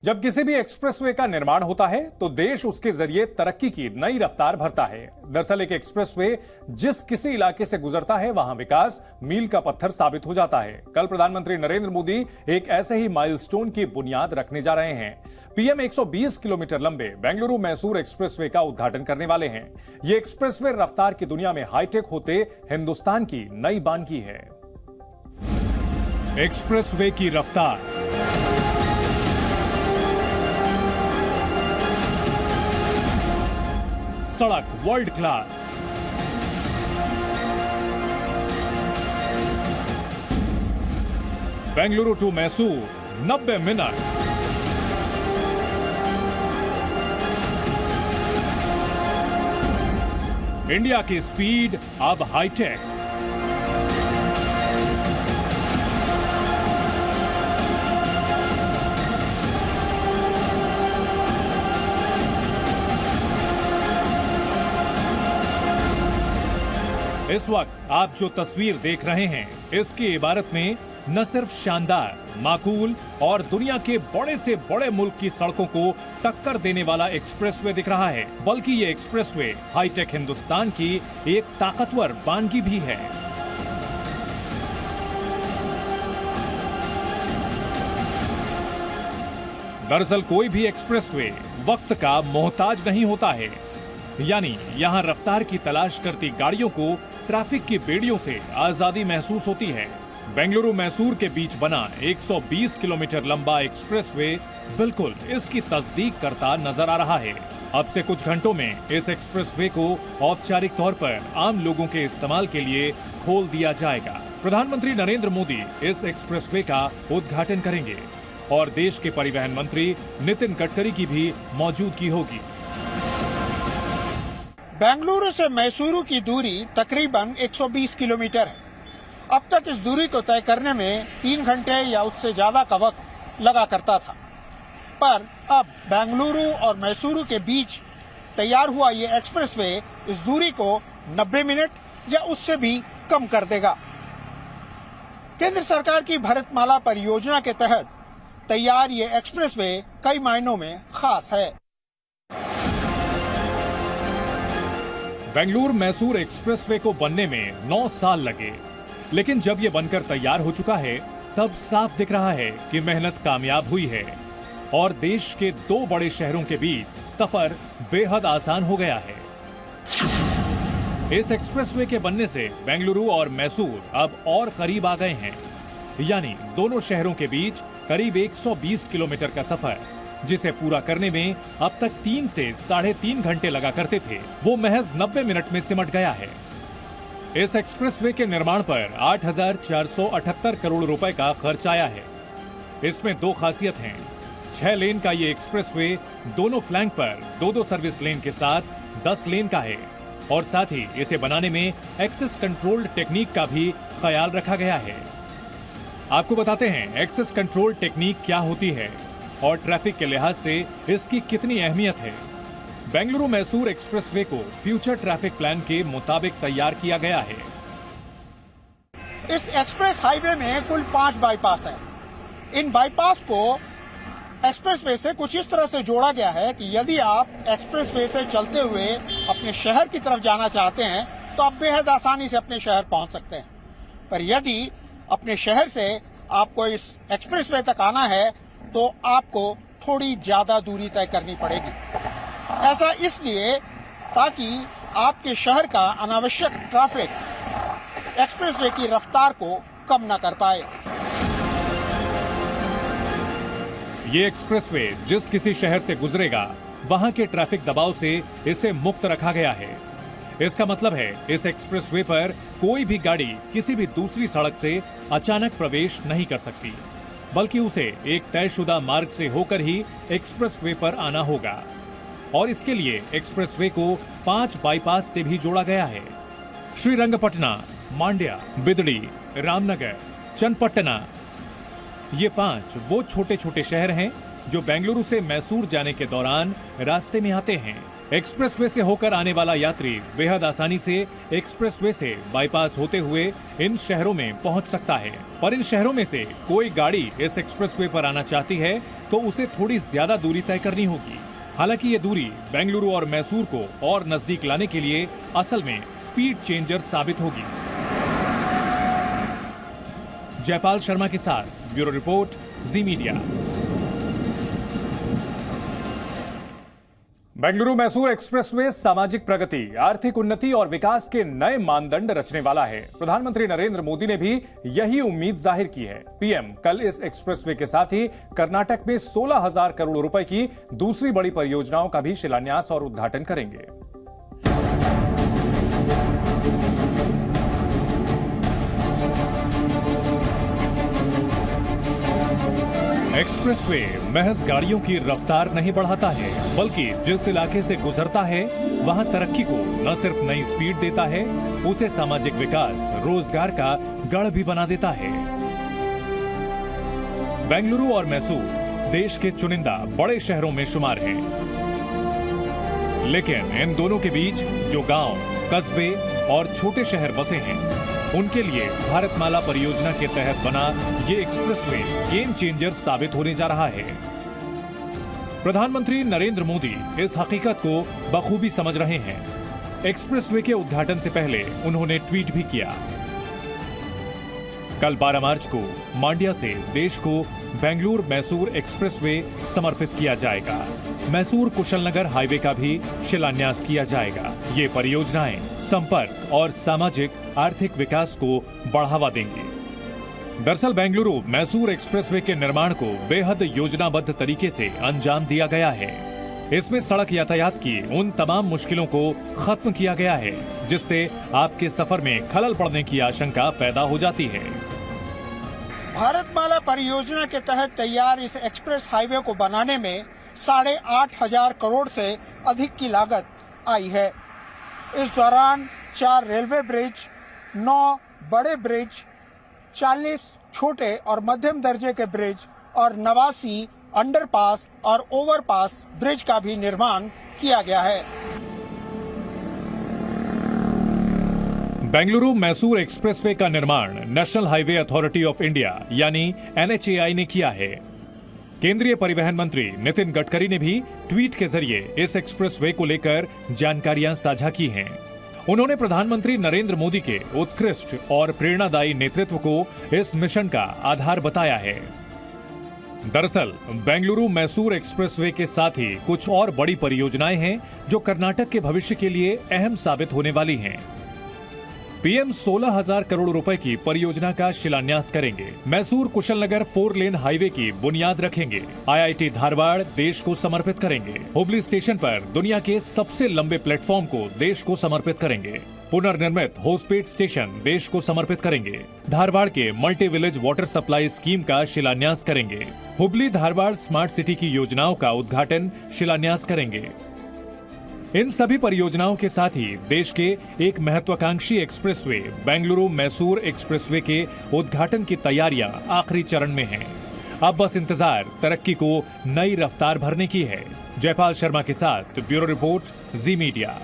जब किसी भी एक्सप्रेसवे का निर्माण होता है तो देश उसके जरिए तरक्की की नई रफ्तार भरता है। दरअसल एक एक्सप्रेसवे जिस किसी इलाके से गुजरता है वहां विकास मील का पत्थर साबित हो जाता है। कल प्रधानमंत्री नरेंद्र मोदी एक ऐसे ही माइलस्टोन की बुनियाद रखने जा रहे हैं। पीएम 120 किलोमीटर लंबे बेंगलुरु मैसूर एक्सप्रेसवे का उद्घाटन करने वाले हैं। ये एक्सप्रेसवे रफ्तार की दुनिया में हाईटेक होते हिंदुस्तान की नई बानगी है। एक्सप्रेसवे की रफ्तार सड़क world class, Bengaluru to Mysore 90 minute, India की स्पीड अब हाईटेक। इस वक्त आप जो तस्वीर देख रहे हैं इसकी इबारत में न सिर्फ शानदार, माकूल और दुनिया के बड़े से बड़े मुल्क की सड़कों को टक्कर देने वाला एक्सप्रेसवे दिख रहा है, बल्कि ये एक्सप्रेसवे हाईटेक हिंदुस्तान की एक ताकतवर बानगी भी है। दरअसल कोई भी एक्सप्रेसवे वक्त का मोहताज नहीं होता है, यानी यहाँ रफ्तार की तलाश करती गाड़ियों को ट्रैफिक की बेड़ियों से आजादी महसूस होती है। बेंगलुरु मैसूर के बीच बना 120 किलोमीटर लंबा एक्सप्रेसवे बिल्कुल इसकी तस्दीक करता नजर आ रहा है। अब से कुछ घंटों में इस एक्सप्रेसवे को औपचारिक तौर पर आम लोगों के इस्तेमाल के लिए खोल दिया जाएगा। प्रधानमंत्री नरेंद्र मोदी इस एक्सप्रेसवे का उद्घाटन करेंगे और देश के परिवहन मंत्री नितिन गडकरी की भी मौजूदगी होगी। बेंगलुरु से मैसूरू की दूरी तकरीबन 120 किलोमीटर है। अब तक इस दूरी को तय करने में 3 घंटे या उससे ज्यादा का वक्त लगा करता था, पर अब बेंगलुरु और मैसूरू के बीच तैयार हुआ ये एक्सप्रेसवे इस दूरी को 90 मिनट या उससे भी कम कर देगा। केंद्र सरकार की भारतमाला परियोजना के तहत तैयार ये एक्सप्रेसवे कई मायनों में खास है। बेंगलुरु मैसूर एक्सप्रेसवे को बनने में 9 साल लगे, लेकिन जब ये बनकर तैयार हो चुका है तब साफ दिख रहा है कि मेहनत कामयाब हुई है और देश के 2 बड़े शहरों के बीच सफर बेहद आसान हो गया है। इस एक्सप्रेसवे के बनने से बेंगलुरु और मैसूर अब और करीब आ गए हैं, यानी दोनों शहरों के बीच करीब 120 किलोमीटर का सफर, जिसे पूरा करने में अब तक 3 से 3.5 घंटे लगा करते थे, वो महज 90 मिनट में सिमट गया है। इस एक्सप्रेसवे के निर्माण पर 8,478 करोड़ रुपए का खर्च आया है। इसमें 2 खासियत हैं। 6 लेन का ये एक्सप्रेसवे दोनों फ्लैंक पर 2-2 सर्विस लेन के साथ 10 लेन का है और साथ ही इसे बनाने में एक्सेस कंट्रोल्ड टेक्निक का भी ख्याल रखा गया है। आपको बताते हैं एक्सेस कंट्रोल टेक्निक क्या होती है और ट्रैफिक के लिहाज से इसकी कितनी अहमियत है। बेंगलुरु मैसूर एक्सप्रेसवे को फ्यूचर ट्रैफिक प्लान के मुताबिक तैयार किया गया है। इस एक्सप्रेस हाईवे में कुल 5 बाईपास हैं। इन बाईपास को एक्सप्रेसवे से कुछ इस तरह से जोड़ा गया है कि यदि आप एक्सप्रेसवे से चलते हुए अपने शहर की तरफ जाना चाहते हैं तो आप बेहद आसानी से अपने शहर पहुंच सकते हैं, पर यदि अपने शहर से आपको इस एक्सप्रेसवे तक आना है तो आपको थोड़ी ज्यादा दूरी तय करनी पड़ेगी। ऐसा इसलिए ताकि आपके शहर का अनावश्यक ट्रैफिक एक्सप्रेसवे की रफ्तार को कम न कर पाए। ये एक्सप्रेसवे जिस किसी शहर से गुजरेगा वहां के ट्रैफिक दबाव से इसे मुक्त रखा गया है। इसका मतलब है इस एक्सप्रेसवे पर कोई भी गाड़ी किसी भी दूसरी सड़क से अचानक प्रवेश नहीं कर सकती, बल्कि उसे एक तयशुदा मार्ग से होकर ही एक्सप्रेसवे पर आना होगा। और इसके लिए एक्सप्रेसवे को 5 बाईपास से भी जोड़ा गया है। श्रीरंगपटना, मांड्या, बिदड़ी, रामनगर, चन्नपट्टना, ये 5 वो छोटे छोटे शहर हैं जो बेंगलुरु से मैसूर जाने के दौरान रास्ते में आते हैं। एक्सप्रेसवे से होकर आने वाला यात्री बेहद आसानी से एक्सप्रेसवे से बाईपास होते हुए इन शहरों में पहुंच सकता है। पर इन शहरों में से कोई गाड़ी इस एक्सप्रेसवे पर आना चाहती है तो उसे थोड़ी ज्यादा दूरी तय करनी होगी। हालांकि ये दूरी बेंगलुरु और मैसूर को और नजदीक लाने के लिए असल में स्पीड चेंजर साबित होगी। जयपाल शर्मा के साथ ब्यूरो रिपोर्ट, जी मीडिया। बेंगलुरु मैसूर एक्सप्रेसवे सामाजिक प्रगति, आर्थिक उन्नति और विकास के नए मानदंड रचने वाला है। प्रधानमंत्री नरेंद्र मोदी ने भी यही उम्मीद जाहिर की है। पीएम कल इस एक्सप्रेसवे के साथ ही कर्नाटक में 16,000 करोड़ रुपए की दूसरी बड़ी परियोजनाओं का भी शिलान्यास और उद्घाटन करेंगे। एक्सप्रेसवे महज गाड़ियों की रफ्तार नहीं बढ़ाता है, बल्कि जिस इलाके से गुजरता है वहां तरक्की को न सिर्फ नई स्पीड देता है, उसे सामाजिक विकास, रोजगार का गढ़ भी बना देता है। बेंगलुरु और मैसूर देश के चुनिंदा बड़े शहरों में शुमार हैं, लेकिन इन दोनों के बीच जो गांव, कस्बे और छोटे शहर बसे हैं, उनके लिए भारतमाला परियोजना के तहत बना ये एक्सप्रेसवे गेम चेंजर साबित होने जा रहा है। प्रधानमंत्री नरेंद्र मोदी इस हकीकत को बखूबी समझ रहे हैं। एक्सप्रेसवे के उद्घाटन से पहले उन्होंने ट्वीट भी किया। कल 12 मार्च को मांड्या से देश को बेंगलुरु मैसूर एक्सप्रेसवे समर्पित किया जाएगा। मैसूर कुशलनगर हाईवे का भी शिलान्यास किया जाएगा। ये परियोजनाएं संपर्क और सामाजिक आर्थिक विकास को बढ़ावा देंगी। दरअसल बेंगलुरु मैसूर एक्सप्रेसवे के निर्माण को बेहद योजनाबद्ध तरीके से अंजाम दिया गया है। इसमें सड़क यातायात की उन तमाम मुश्किलों को खत्म किया गया है जिससे आपके सफर में खलल पड़ने की आशंका पैदा हो जाती है। भारतमाला परियोजना के तहत तैयार इस एक्सप्रेस हाईवे को बनाने में 8,500 करोड़ से अधिक की लागत आई है। इस दौरान 4 रेलवे ब्रिज, 9 बड़े ब्रिज, 40 छोटे और मध्यम दर्जे के ब्रिज और 89 अंडरपास और ओवरपास ब्रिज का भी निर्माण किया गया है। बेंगलुरु मैसूर एक्सप्रेसवे का निर्माण national highway authority of India यानी NHAI ने किया है। केंद्रीय परिवहन मंत्री नितिन गडकरी ने भी ट्वीट के जरिए इस एक्सप्रेसवे को लेकर जानकारियां साझा की हैं। उन्होंने प्रधानमंत्री नरेंद्र मोदी के उत्कृष्ट और प्रेरणादायी नेतृत्व को इस मिशन का आधार बताया है। दरअसल बेंगलुरु मैसूर एक्सप्रेसवे के साथ ही कुछ और बड़ी परियोजनाएं हैं जो कर्नाटक के भविष्य के लिए अहम साबित होने वाली हैं। पीएम 16,000 करोड़ रुपए की परियोजना का शिलान्यास करेंगे। मैसूर कुशलनगर 4 लेन हाईवे की बुनियाद रखेंगे। IIT धारवाड़ देश को समर्पित करेंगे। हुबली स्टेशन पर दुनिया के सबसे लंबे प्लेटफॉर्म को देश को समर्पित करेंगे। पुनर्निर्मित होसपेट स्टेशन देश को समर्पित करेंगे। धारवाड़ के multi village water supply scheme का शिलान्यास करेंगे। हुबली धारवाड़ स्मार्ट सिटी की योजनाओं का उद्घाटन, शिलान्यास करेंगे। इन सभी परियोजनाओं के साथ ही देश के एक महत्वाकांक्षी एक्सप्रेसवे बेंगलुरु मैसूर एक्सप्रेसवे के उद्घाटन की तैयारियां आखिरी चरण में हैं। अब बस इंतजार तरक्की को नई रफ्तार भरने की है। जयपाल शर्मा के साथ ब्यूरो रिपोर्ट, जी मीडिया।